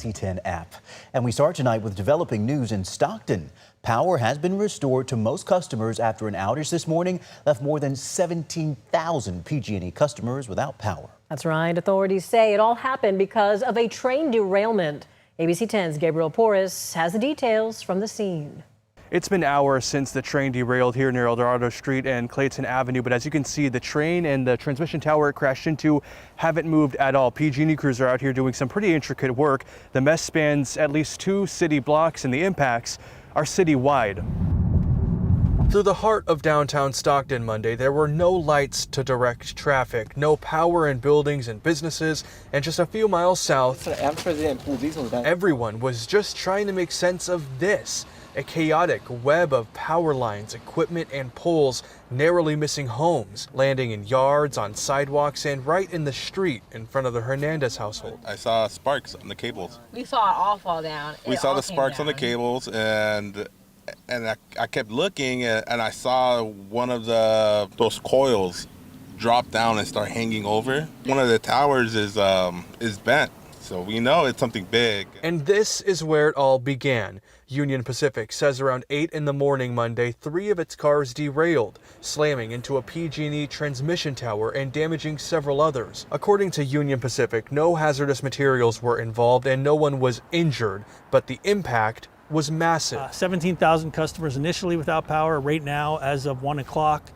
ABC10 app. And we start tonight with developing news in Stockton. Power has been restored to most customers after an outage this morning left more than 17,000 PG&E customers without power. That's right. Authorities say it all happened because of a train derailment. ABC10's Gabriel Porras has the details from the scene. It's been hours since the train derailed here near Eldorado Street and Clayton Avenue, but as you can see, the train and the transmission tower it crashed into haven't moved at all. PG&E crews are out here doing some pretty intricate work. The mess spans at least 2 city blocks and the impacts are citywide. Through the heart of downtown Stockton Monday, there were no lights to direct traffic, no power in buildings and businesses, and just a few miles south, everyone was just trying to make sense of this. A chaotic web of power lines, equipment, and poles narrowly missing homes, landing in yards, on sidewalks, and right in the street in front of the Hernandez household. I saw sparks on the cables. We saw it all fall down. We saw the sparks on the cables, and I kept looking, and I saw one of those coils drop down and start hanging over. One of the towers is bent, so we know it's something big. And this is where it all began. Union Pacific says around 8 in the morning Monday, 3 of its cars derailed, slamming into a PG&E transmission tower and damaging several others. According to Union Pacific, no hazardous materials were involved and no one was injured, but the impact was massive. 17,000 customers initially without power. Right now, as of 1 o'clock,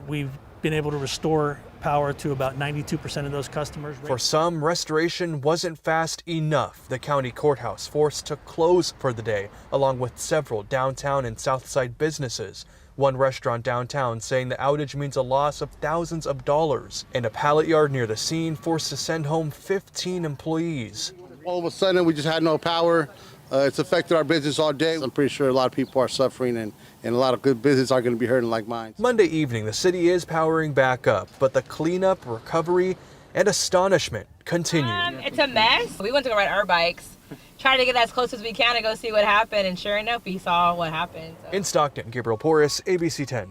we've been able to restore power to about 92% of those customers. For some, restoration wasn't fast enough. The county courthouse forced to close for the day, along with several downtown and south side businesses. One restaurant downtown saying the outage means a loss of thousands of dollars. And a pallet yard near the scene forced to send home 15 employees. All of a sudden, we just had no power. It's affected our business all day. I'm pretty sure a lot of people are suffering and a lot of good business are going to be hurting like mine. Monday evening, the city is powering back up, but the cleanup, recovery, and astonishment continue. It's a mess. We went to go ride our bikes, trying to get as close as we can to go see what happened, and sure enough, we saw what happened. So. In Stockton, Gabriel Porras, ABC10.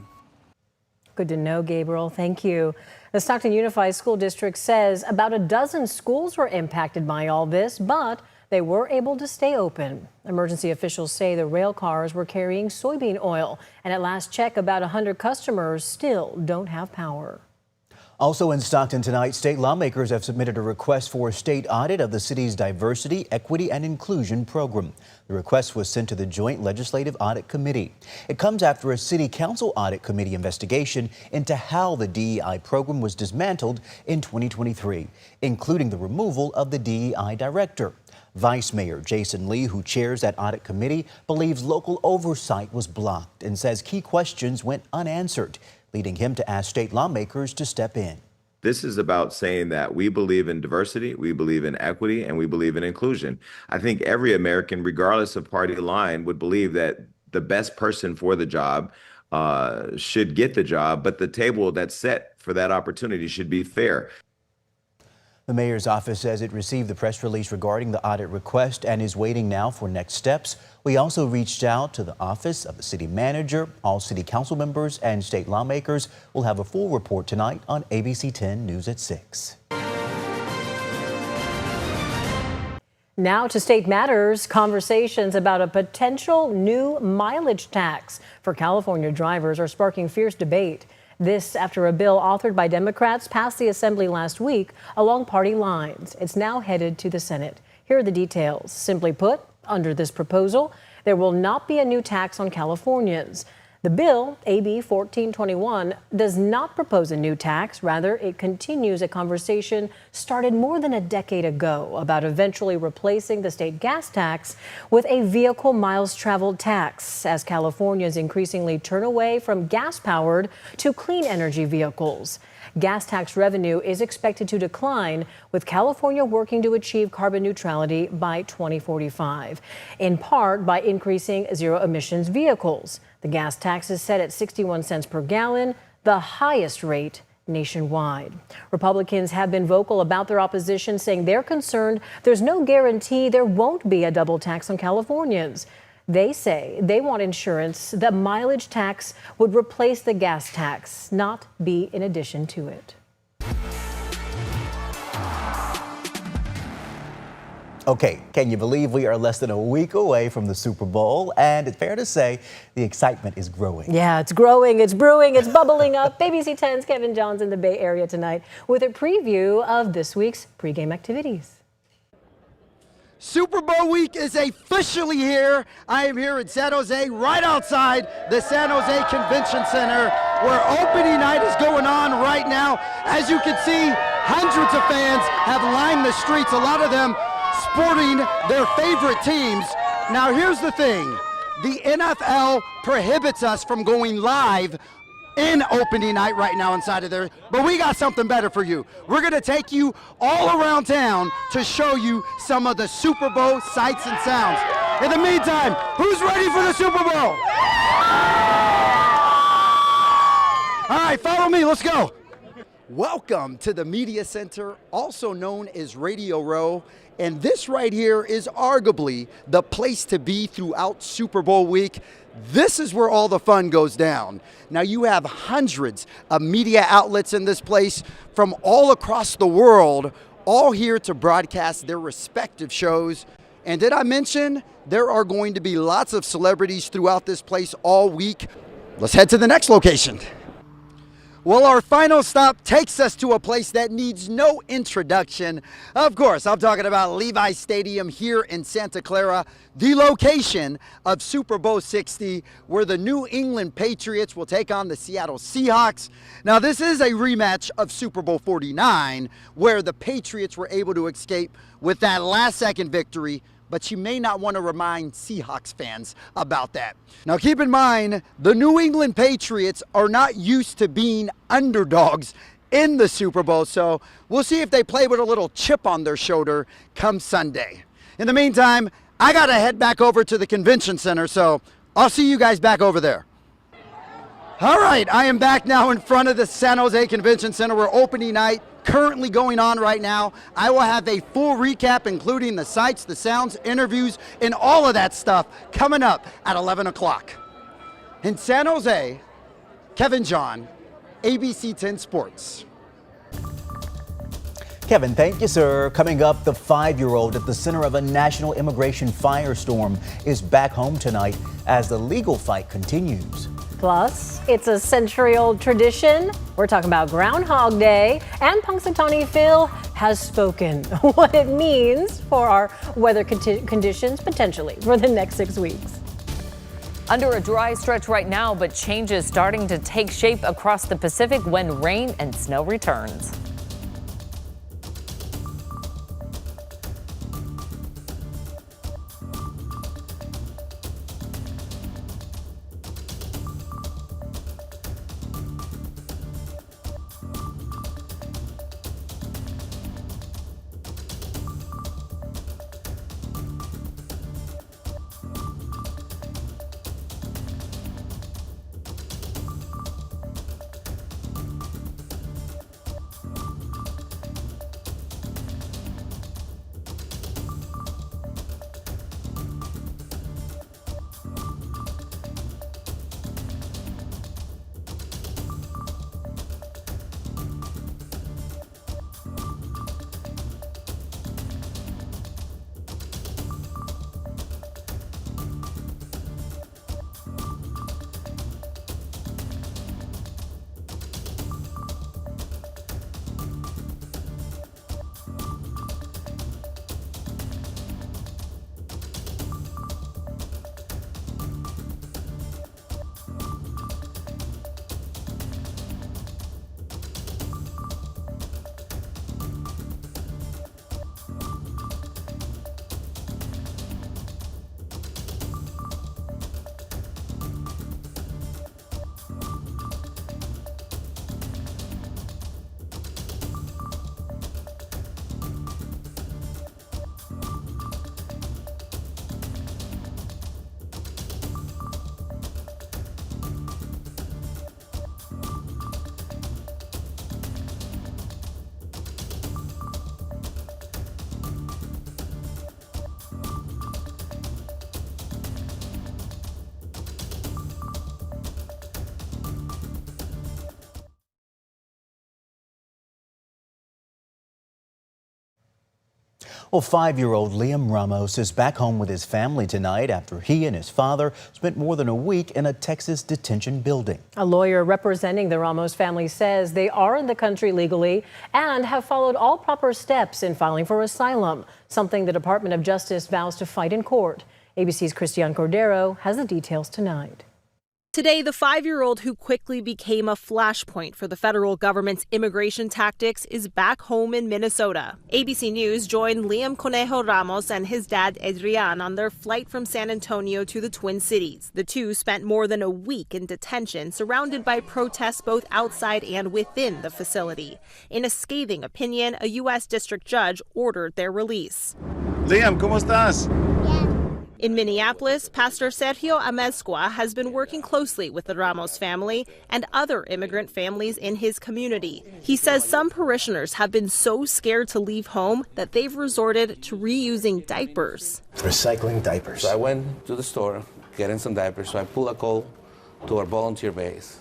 Good to know, Gabriel. Thank you. The Stockton Unified School District says about a dozen schools were impacted by all this, but they were able to stay open. Emergency officials say the rail cars were carrying soybean oil, and at last check, about 100 customers still don't have power. Also in Stockton tonight, state lawmakers have submitted a request for a state audit of the city's diversity, equity, and inclusion program. The request was sent to the Joint Legislative Audit Committee. It comes after a city council audit committee investigation into how the DEI program was dismantled in 2023, including the removal of the DEI director. Vice Mayor Jason Lee, who chairs that audit committee, believes local oversight was blocked and says key questions went unanswered, leading him to ask state lawmakers to step in. This is about saying that we believe in diversity, we believe in equity, and we believe in inclusion. I think every American, regardless of party line, would believe that the best person for the job should get the job, but the table that's set for that opportunity should be fair. The mayor's office says it received the press release regarding the audit request and is waiting now for next steps. We also reached out to the office of the city manager. All city council members and state lawmakers will have a full report tonight on ABC10 News at 6. Now to State Matters, conversations about a potential new mileage tax for California drivers are sparking fierce debate. This after a bill authored by Democrats passed the Assembly last week along party lines. It's now headed to the Senate. Here are the details. Simply put, under this proposal, there will not be a new tax on Californians. The bill, AB 1421, does not propose a new tax. Rather, it continues a conversation started more than a decade ago about eventually replacing the state gas tax with a vehicle miles traveled tax as Californians increasingly turn away from gas-powered to clean energy vehicles. Gas tax revenue is expected to decline, with California working to achieve carbon neutrality by 2045, in part by increasing zero-emissions vehicles. The gas tax is set at 61 cents per gallon, the highest rate nationwide. Republicans have been vocal about their opposition, saying they're concerned there's no guarantee there won't be a double tax on Californians. They say they want insurance the mileage tax would replace the gas tax, not be in addition to it. Okay, can you believe we are less than a week away from the Super Bowl? And it's fair to say the excitement is growing. Yeah, it's growing, it's brewing, it's bubbling up. ABC10's Kevin Johns in the Bay Area tonight with a preview of this week's pregame activities. Super Bowl week is officially here. I am here in San Jose, right outside the San Jose Convention Center, where opening night is going on right now. As you can see, hundreds of fans have lined the streets, a lot of them sporting their favorite teams. Now here's the thing, the NFL prohibits us from going live in opening night right now inside of there, but we got something better for you. We're gonna take you all around town to show you some of the Super Bowl sights and sounds. In the meantime, who's ready for the Super Bowl? All right, follow me, let's go. Welcome to the Media Center, also known as Radio Row. And this right here is arguably the place to be throughout Super Bowl week. This is where all the fun goes down. Now you have hundreds of media outlets in this place from all across the world, all here to broadcast their respective shows. And did I mention there are going to be lots of celebrities throughout this place all week? Let's head to the next location. Well, our final stop takes us to a place that needs no introduction. Of course, I'm talking about Levi Stadium here in Santa Clara, the location of Super Bowl 60, where the New England Patriots will take on the Seattle Seahawks. Now, this is a rematch of Super Bowl 49, where the Patriots were able to escape with that last-second victory, but you may not want to remind Seahawks fans about that. Now keep in mind, the New England Patriots are not used to being underdogs in the Super Bowl, so we'll see if they play with a little chip on their shoulder come Sunday. In the meantime, I gotta head back over to the convention center, so I'll see you guys back over there. All right, I am back now in front of the San Jose Convention Center where opening night currently going on right now. I will have a full recap, including the sights, the sounds, interviews, and all of that stuff coming up at 11 o'clock. In San Jose, Kevin John, ABC10 Sports. Kevin, thank you, sir. Coming up, the 5-year-old at the center of a national immigration firestorm is back home tonight as the legal fight continues. Plus, it's a century-old tradition. We're talking about Groundhog Day, and Punxsutawney Phil has spoken what it means for our weather conditions potentially for the next 6 weeks. Under a dry stretch right now, but changes starting to take shape across the Pacific when rain and snow returns. Well, 5-year-old Liam Ramos is back home with his family tonight after he and his father spent more than a week in a Texas detention building. A lawyer representing the Ramos family says they are in the country legally and have followed all proper steps in filing for asylum, something the Department of Justice vows to fight in court. ABC's Christian Cordero has the details tonight. Today, the 5-year-old who quickly became a flashpoint for the federal government's immigration tactics is back home in Minnesota. ABC News joined Liam Conejo Ramos and his dad Adrian on their flight from San Antonio to the Twin Cities. The two spent more than a week in detention, surrounded by protests both outside and within the facility. In a scathing opinion, a U.S. district judge ordered their release. Liam, ¿cómo estás? In Minneapolis, Pastor Sergio Amezcua has been working closely with the Ramos family and other immigrant families in his community. He says some parishioners have been so scared to leave home that they've resorted to reusing diapers. Recycling diapers. So I went to the store, getting some diapers, so I pulled a call to our volunteer base.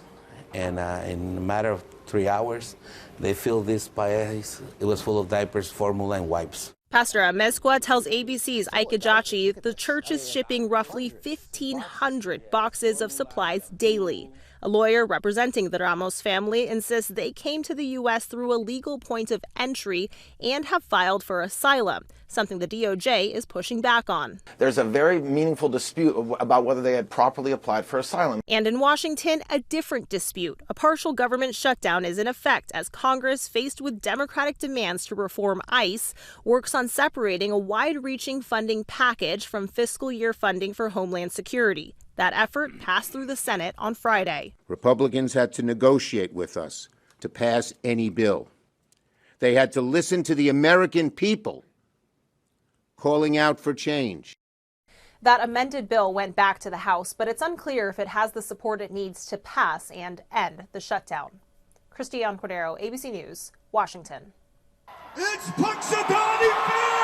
And in a matter of 3 hours, they filled this place. It was full of diapers, formula, and wipes. Pastor Amezcua tells ABC's Ike Ejachi the church is shipping roughly 1,500 boxes of supplies daily. A lawyer representing the Ramos family insists they came to the U.S. through a legal point of entry and have filed for asylum, something the DOJ is pushing back on. There's a very meaningful dispute about whether they had properly applied for asylum. And in Washington, a different dispute. A partial government shutdown is in effect as Congress, faced with Democratic demands to reform ICE, works on separating a wide-reaching funding package from fiscal year funding for Homeland Security. That effort passed through the Senate on Friday. Republicans had to negotiate with us to pass any bill. They had to listen to the American people calling out for change. That amended bill went back to the House, but it's unclear if it has the support it needs to pass and end the shutdown. Christian Cordero, ABC News, Washington. It's Punxsutawney Phil!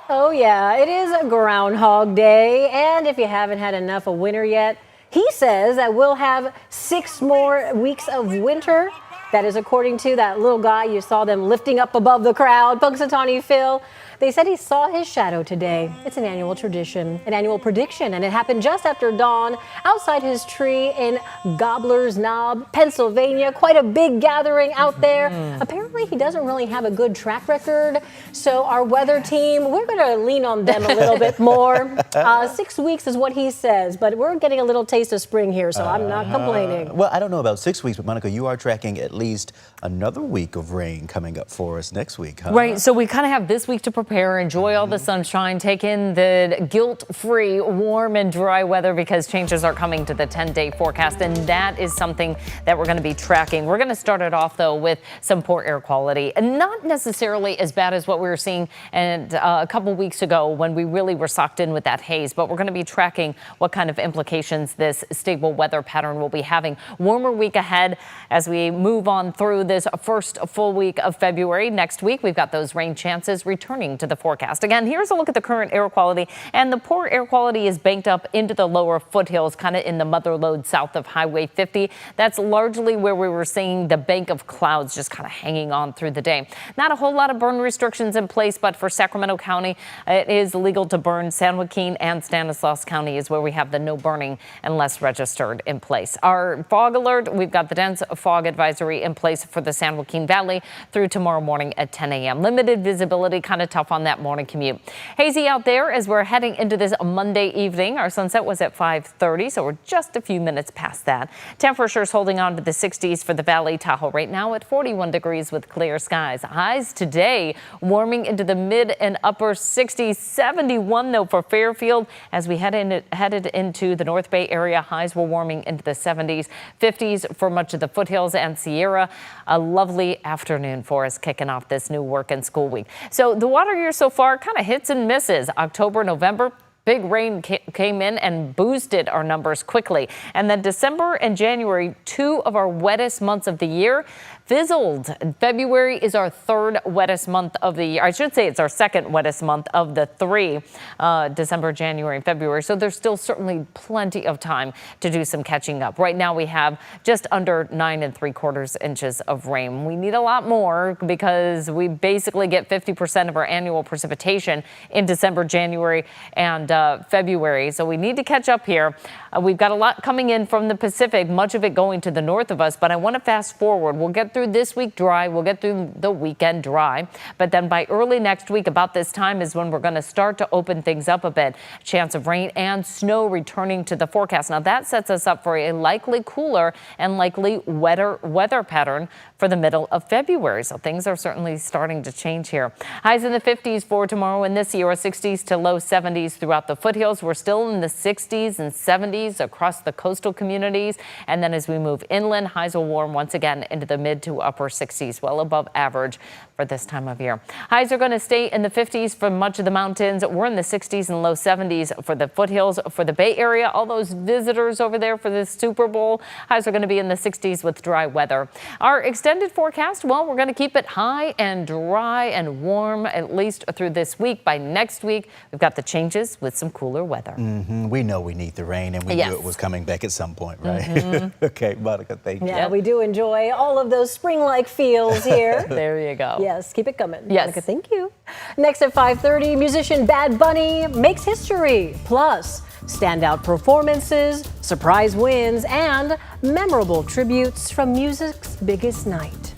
Oh yeah, it is a Groundhog Day, and if you haven't had enough of winter yet, he says that we'll have 6 more weeks of winter. That is according to that little guy you saw them lifting up above the crowd, Punxsutawney Phil. They said he saw his shadow today. It's an annual tradition, an annual prediction, and it happened just after dawn outside his tree in Gobbler's Knob, Pennsylvania. Quite a big gathering out there. Apparently, he doesn't really have a good track record, so our weather team, we're going to lean on them a little bit more. 6 weeks is what he says, but we're getting a little taste of spring here, so I'm not complaining. Well, I don't know about 6 weeks, but Monica, you are tracking at least another week of rain coming up for us next week, huh? Right, so we kind of have this week to prepare, enjoy all the sunshine, take in the guilt-free, warm and dry weather because changes are coming to the 10-day forecast, and that is something that we're going to be tracking. We're going to start it off, though, with some poor air quality, and not necessarily as bad as what we were seeing a couple weeks ago when we really were socked in with that haze, but we're going to be tracking what kind of implications this stable weather pattern will be having. Warmer week ahead as we move on through this first full week of February. Next week, we've got those rain chances returning to the forecast. Again, here's a look at the current air quality, and the poor air quality is banked up into the lower foothills, kind of in the mother lode south of Highway 50. That's largely where we were seeing the bank of clouds just kind of hanging on through the day. Not a whole lot of burn restrictions in place, but for Sacramento County, it is legal to burn. San Joaquin and Stanislaus County is where we have the no burning unless registered in place. Our fog alert, we've got the dense fog advisory in place for the San Joaquin Valley through tomorrow morning at 10 a.m. Limited visibility, kind of tough on that morning commute. Hazy out there as we're heading into this Monday evening. Our sunset was at 5:30, so we're just a few minutes past that. Temperatures holding on to the 60s for the Valley. Tahoe right now at 41 degrees with clear skies. Highs today warming into the mid and upper 60s. 71 though for Fairfield as we headed into the North Bay area. Highs were warming into the 70s, 50s for much of the foothills and Sierra. A lovely afternoon for us kicking off this new work and school week. So the water year so far kind of hits and misses. October, November, big rain came in and boosted our numbers quickly. And then December and January, 2 of our wettest months of the year, fizzled. February is our third wettest month of the year. I should say it's our second wettest month of the 3, December, January, and February. So there's still certainly plenty of time to do some catching up. Right now we have just under 9 3/4 inches of rain. We need a lot more because we basically get 50% of our annual precipitation in December, January, and February. So we need to catch up here. We've got a lot coming in from the Pacific, much of it going to the north of us, but I want to fast forward. We'll get through this week dry. We'll get through the weekend dry. But then by early next week, about this time is when we're going to start to open things up a bit. Chance of rain and snow returning to the forecast. Now that sets us up for a likely cooler and likely wetter weather pattern for the middle of February. So things are certainly starting to change here. Highs in the 50s for tomorrow and this year, 60s to low 70s throughout the foothills. We're still in the 60s and 70s across the coastal communities. And then as we move inland, highs will warm once again into the mid to upper 60s, well above average for this time of year. Highs are going to stay in the 50s for much of the mountains. We're in the 60s and low 70s for the foothills. For the Bay Area, all those visitors over there for the Super Bowl, highs are going to be in the 60s with dry weather. Our extended forecast, well, we're going to keep it high and dry and warm at least through this week. By next week, we've got the changes with some cooler weather. We know we need the rain, and we knew it was coming back at some point, right? Okay, Monica, thank you. Yeah, we do enjoy all of those spring-like feels here. There you go. Yes, keep it coming. Yes. Monica, thank you. Next at 5:30, musician Bad Bunny makes history. Plus, standout performances, surprise wins, and memorable tributes from music's biggest night.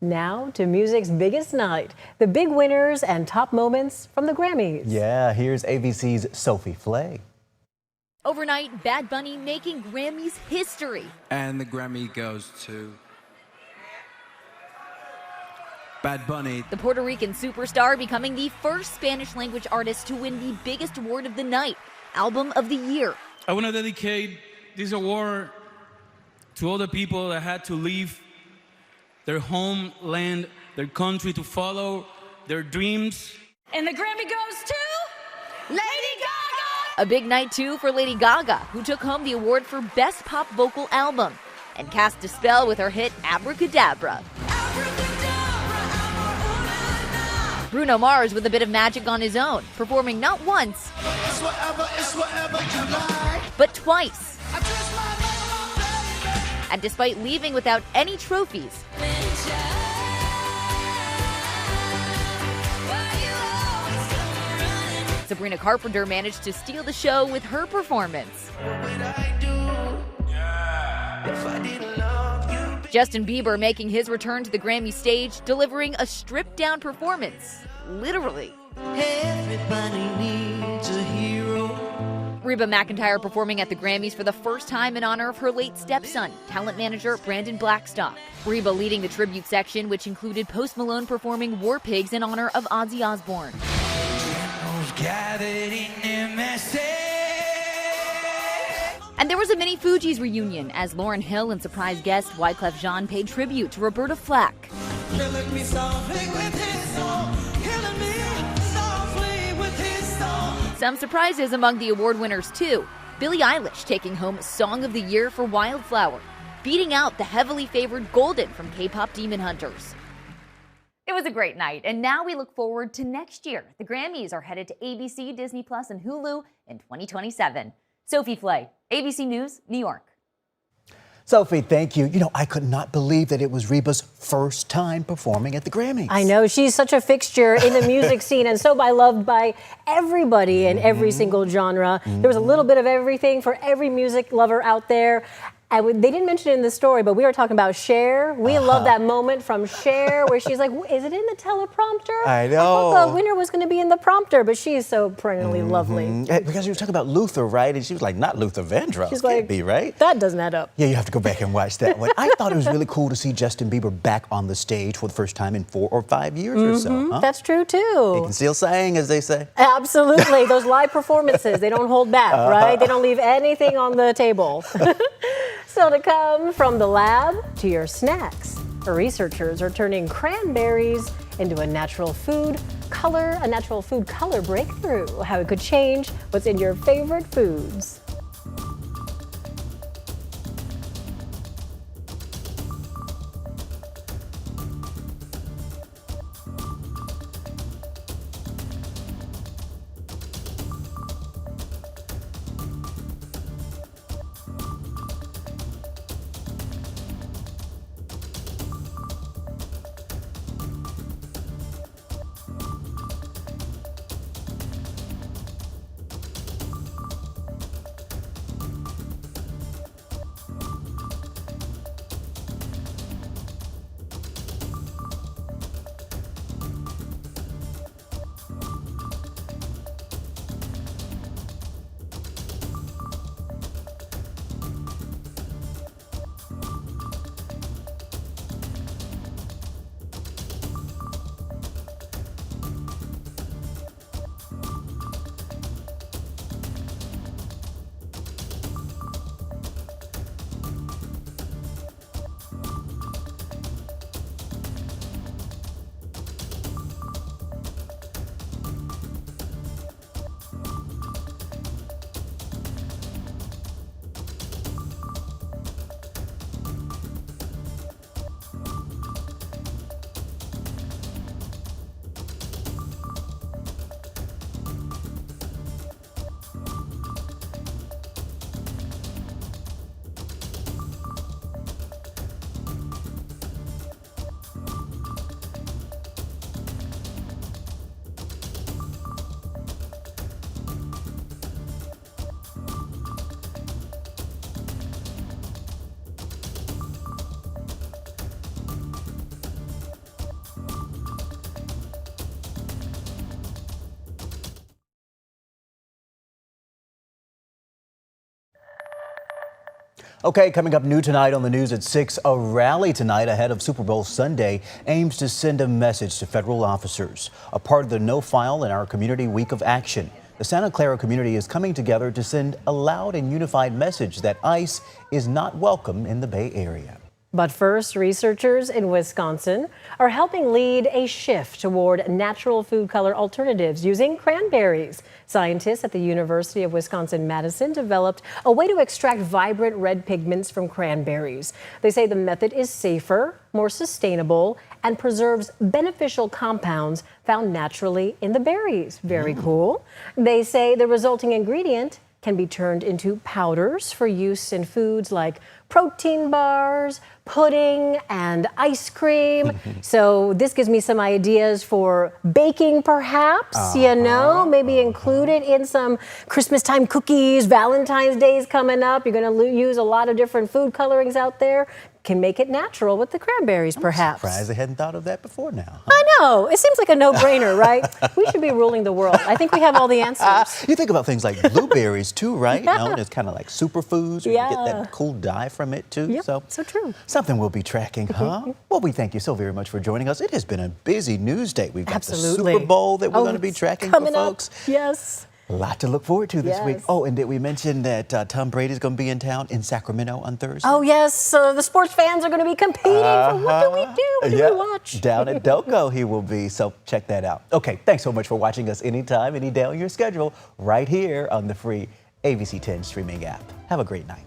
Now to music's biggest night, the big winners and top moments from the Grammys. Yeah, here's ABC's Sophie Flay. Overnight, Bad Bunny making Grammys history. And the Grammy goes to Bad Bunny. The Puerto Rican superstar becoming the first Spanish-language artist to win the biggest award of the night, Album of the Year. I want to dedicate this award to all the people that had to leave their homeland, their country to follow their dreams. And the Grammy goes to Lady Gaga! A big night, too, for Lady Gaga, who took home the award for Best Pop Vocal Album and cast a spell with her hit Abracadabra. Bruno Mars with a bit of magic on his own, performing not once, It's whatever you like. but twice. And despite leaving without any trophies, Sabrina Carpenter managed to steal the show with her performance. Justin Bieber making his return to the Grammy stage, delivering a stripped-down performance, literally. Everybody needs a hero. Reba McEntire performing at the Grammys for the first time in honor of her late stepson, talent manager Brandon Blackstock. Reba leading the tribute section, which included Post Malone performing War Pigs in honor of Ozzy Osbourne. And there was a mini Fugees reunion as Lauryn Hill and surprise guest Wyclef Jean paid tribute to Roberta Flack. Killing me softly with his song. Killing me softly with his song. Some surprises among the award winners, too. Billie Eilish taking home Song of the Year for Wildflower, beating out the heavily favored Golden from K-pop Demon Hunters. It was a great night, and now we look forward to next year. The Grammys are headed to ABC, Disney Plus, and Hulu in 2027. Sophie Flay, ABC News, New York. Sophie, thank you. You know, I could not believe that it was Reba's first time performing at the Grammys. I know, she's such a fixture in the music scene and so beloved by everybody in every single genre. There was a little bit of everything for every music lover out there. They didn't mention it in the story, but we were talking about Cher. We love that moment from Cher where she's like, is it in the teleprompter? I know. I thought the winner was going to be in the prompter, but she is so perennially lovely. Because you were talking about Luther, right? And she was like, not Luther Vandross. She's Can't like, be, right? That doesn't add up. Yeah, you have to go back and watch that one. I thought it was really cool to see Justin Bieber back on the stage for the first time in 4 or 5 years or so. Huh? That's true, too. He can still sing, as they say. Absolutely. Those live performances, they don't hold back, right? They don't leave anything on the table. Still to come, from the lab to your snacks. Researchers are turning cranberries into a natural food color breakthrough. How it could change what's in your favorite foods. Okay, coming up new tonight on the news at 6, a rally tonight ahead of Super Bowl Sunday aims to send a message to federal officers, a part of the No File in Our Community Week of Action. The Santa Clara community is coming together to send a loud and unified message that ICE is not welcome in the Bay Area. But first, researchers in Wisconsin are helping lead a shift toward natural food color alternatives using cranberries. Scientists at the University of Wisconsin-Madison developed a way to extract vibrant red pigments from cranberries. They say the method is safer, more sustainable, and preserves beneficial compounds found naturally in the berries. Very cool. They say the resulting ingredient can be turned into powders for use in foods like protein bars, pudding, and ice cream. So this gives me some ideas for baking, perhaps, you know, maybe include it in some Christmas time cookies. Valentine's Day is coming up. You're going to use a lot of different food colorings out there. Can make it natural with the cranberries, perhaps. I'm surprised I hadn't thought of that before now. I know. It seems like a no-brainer, right? We should be ruling the world. I think we have all the answers. You think about things like blueberries too, right? Known as kind of like superfoods. You Yeah. get that cool dye from it too. Yep, so true. Something we'll be tracking, huh? Well, we thank you so very much for joining us. It has been a busy news day. We've got Absolutely. the Super Bowl that we're going to be it's tracking for coming folks. up. Yes. A lot to look forward to this week. Yes. Oh, and did we mention that Tom Brady's going to be in town in Sacramento on Thursday? Oh, yes. The sports fans are going to be competing for what do we do? What do we watch? Down at Delco he will be, so check that out. Okay, thanks so much for watching us anytime, any day on your schedule, right here on the free ABC10 streaming app. Have a great night.